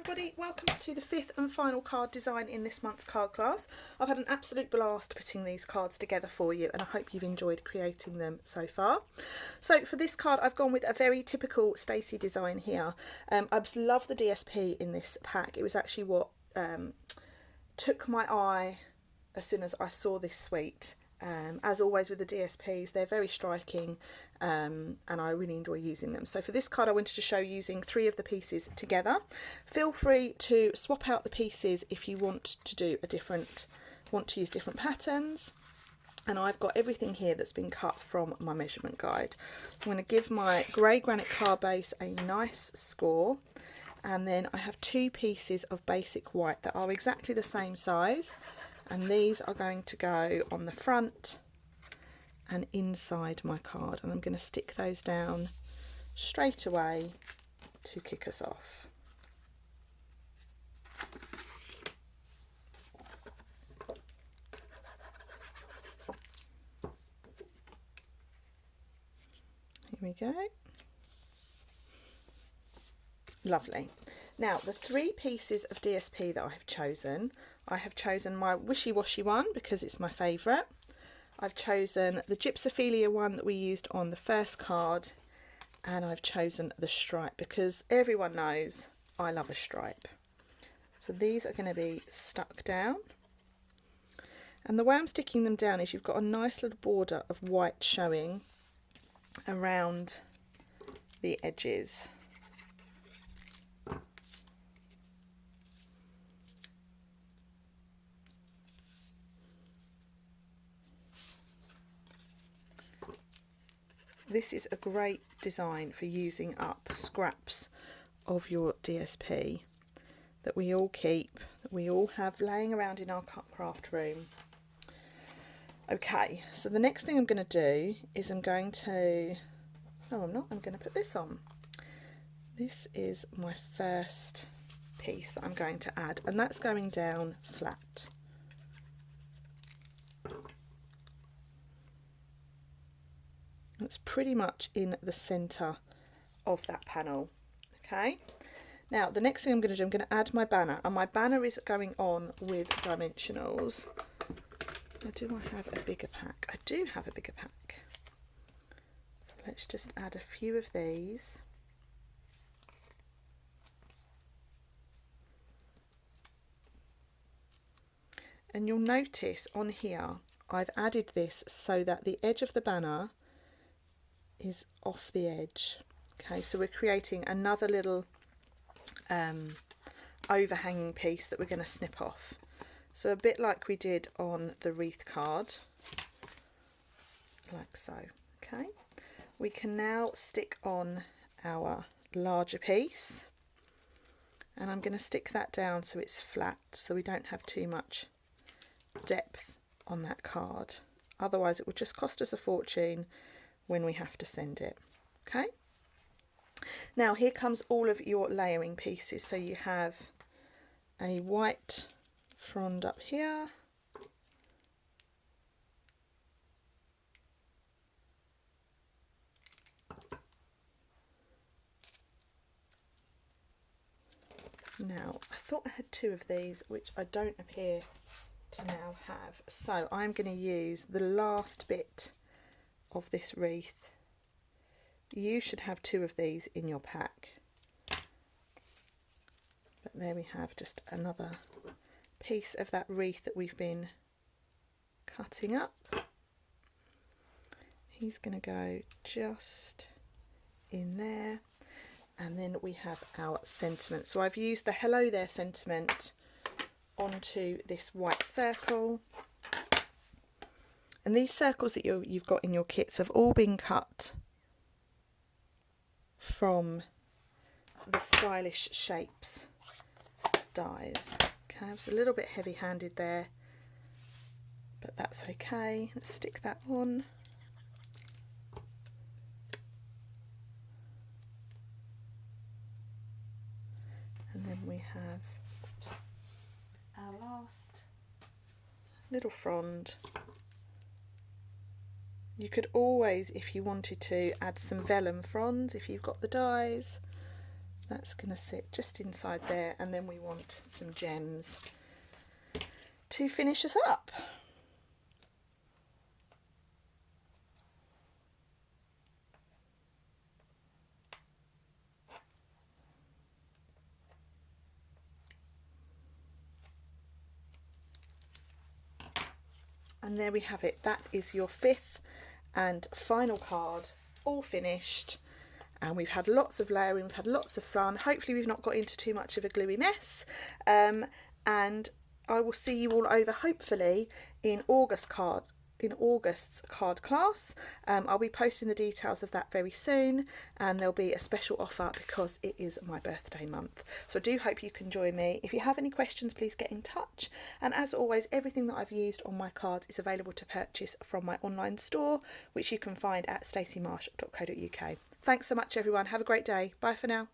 everybody, welcome to the fifth and final card design in this month's card class. I've had an absolute blast putting these cards together for you and I hope you've enjoyed creating them so far. So for this card I've gone with a very typical Stacey design here. I just love the DSP in this pack. It was actually what took my eye as soon as I saw this suite. As always with the DSPs, they're very striking and I really enjoy using them. So for this card I wanted to show using 3 of the pieces together. Feel free to swap out the pieces if you want to use different patterns. And I've got everything here that's been cut from my measurement guide. I'm going to give my grey granite card base a nice score, and then I have 2 pieces of basic white that are exactly the same size. And these are going to go on the front and inside my card. And I'm going to stick those down straight away to kick us off. Here we go. Lovely. Now the 3 pieces of DSP that I have chosen my wishy-washy one because it's my favourite. I've chosen the Gypsophilia one that we used on the first card, and I've chosen the stripe because everyone knows I love a stripe. So these are going to be stuck down, and the way I'm sticking them down is you've got a nice little border of white showing around the edges. This is a great design for using up scraps of your DSP that we all keep, that we all have laying around in our craft room. Okay, so the next thing I'm going to do is I'm going to put this on. This is my first piece that I'm going to add, and that's going down flat. It's pretty much in the centre of that panel. Okay, now the next thing I'm going to do, I'm going to add my banner, and my banner is going on with dimensionals. Now, do I have a bigger pack? I do have a bigger pack. So let's just add a few of these. And you'll notice on here I've added this so that the edge of the banner is off the edge. Okay, so we're creating another little overhanging piece that we're going to snip off. So a bit like we did on the wreath card, like so. Okay, we can now stick on our larger piece, and I'm going to stick that down so it's flat, so we don't have too much depth on that card. Otherwise it will just cost us a fortune when we have to send it. Okay, now here comes all of your layering pieces. So you have a white frond up here, now I thought I had 2 of these, which I don't appear to now have, so I'm going to use the last bit of this wreath. You should have 2 of these in your pack, but there we have just another piece of that wreath that we've been cutting up. He's going to go just in there, and then we have our sentiment. So I've used the hello there sentiment onto this white circle. And these circles that you've got in your kits have all been cut from the Stylish Shapes dies. Okay, I was a little bit heavy-handed there, but that's okay. Let's stick that on. And then we have our last little frond. You could always, if you wanted to, add some vellum fronds if you've got the dies. that's going to sit just inside there, and then we want some gems to finish us up. And there we have it. That is your 5th and final card, all finished. And we've had lots of layering, we've had lots of fun. Hopefully we've not got into too much of a gluey mess. And I will see you all over, hopefully, in August's card class. I'll be posting the details of that very soon, and there'll be a special offer because it is my birthday month. So I do hope you can join me. If you have any questions, please get in touch. And as always, everything that I've used on my cards is available to purchase from my online store, which you can find at staceymarsh.co.uk. Thanks so much, everyone. Have a great day. Bye for now.